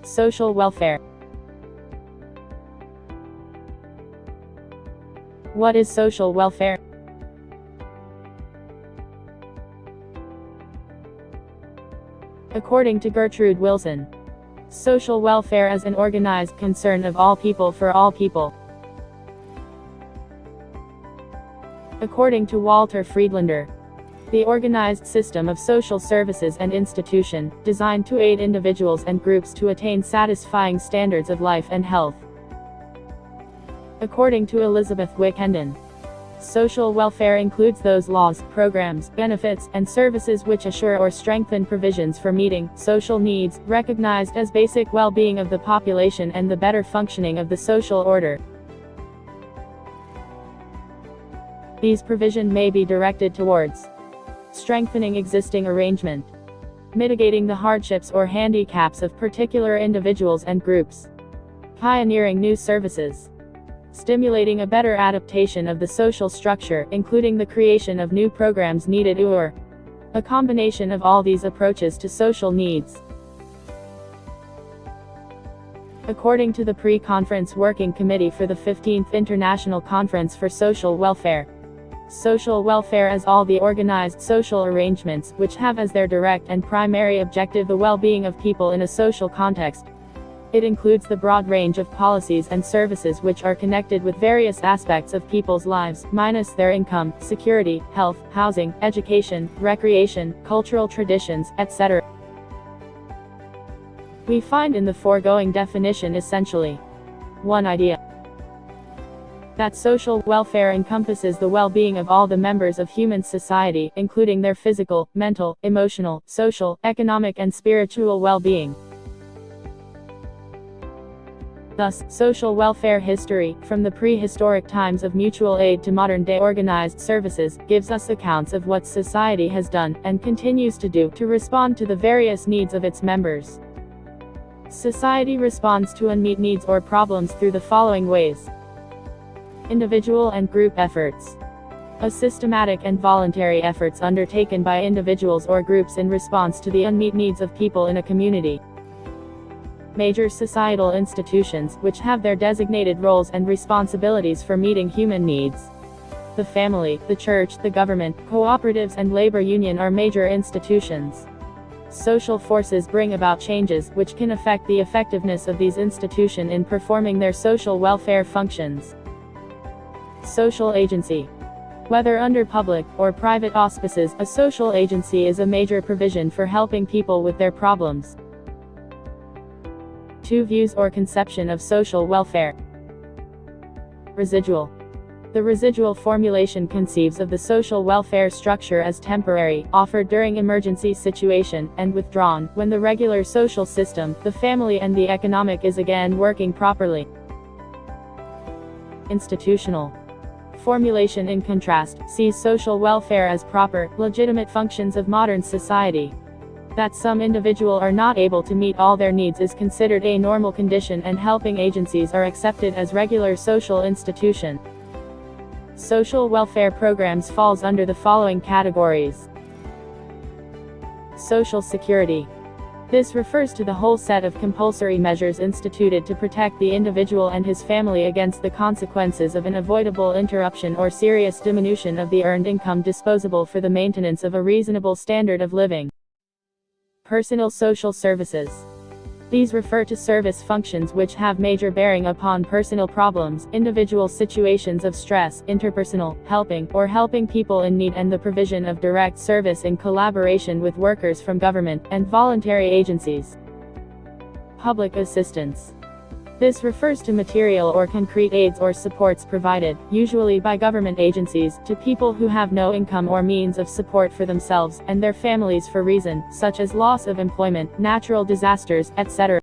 Social welfare. What is social welfare? According to Gertrude Wilson, social welfare is an organized concern of all people for all people. According to Walter Friedlander, the organized system of social services and institution, designed to aid individuals and groups to attain satisfying standards of life and health. According to Elizabeth Wickenden, social welfare includes those laws, programs, benefits, and services which assure or strengthen provisions for meeting social needs, recognized as basic well-being of the population and the better functioning of the social order. These provisions may be directed towards strengthening existing arrangement, mitigating the hardships or handicaps of particular individuals and groups, pioneering new services, stimulating a better adaptation of the social structure, including the creation of new programs needed, or a combination of all these approaches to social needs. According to the Pre-Conference Working Committee for the 15th International Conference for Social Welfare, social welfare is all the organized social arrangements which have as their direct and primary objective the well-being of people in a social context. It includes the broad range of policies and services which are connected with various aspects of people's lives, minus their income, security, health, housing, education, recreation, cultural traditions, etc. We find in the foregoing definition essentially one idea: that social welfare encompasses the well-being of all the members of human society, including their physical, mental, emotional, social, economic and spiritual well-being. Thus, social welfare history, from the prehistoric times of mutual aid to modern-day organized services, gives us accounts of what society has done, and continues to do, to respond to the various needs of its members. Society responds to unmet needs or problems through the following ways: individual and group efforts. A systematic and voluntary efforts undertaken by individuals or groups in response to the unmet needs of people in a community. Major societal institutions, which have their designated roles and responsibilities for meeting human needs. The family, the church, the government, cooperatives and labor union are major institutions. Social forces bring about changes, which can affect the effectiveness of these institutions in performing their social welfare functions. Social agency. Whether under public or private auspices, a social agency is a major provision for helping people with their problems. Two views or conception of social welfare. Residual. The residual formulation conceives of the social welfare structure as temporary, offered during emergency situation, and withdrawn when the regular social system, the family and the economic is again working properly. Institutional. Formulation in contrast, sees social welfare as proper, legitimate functions of modern society. That some individual are not able to meet all their needs is considered a normal condition, and helping agencies are accepted as regular social institution. Social welfare programs falls under the following categories. Social security. This refers to the whole set of compulsory measures instituted to protect the individual and his family against the consequences of an avoidable interruption or serious diminution of the earned income disposable for the maintenance of a reasonable standard of living. Personal social services. These refer to service functions which have major bearing upon personal problems, individual situations of stress, interpersonal, helping, or helping people in need, and the provision of direct service in collaboration with workers from government and voluntary agencies. Public assistance. This refers to material or concrete aids or supports provided, usually by government agencies, to people who have no income or means of support for themselves and their families for reasons such as loss of employment, natural disasters, etc.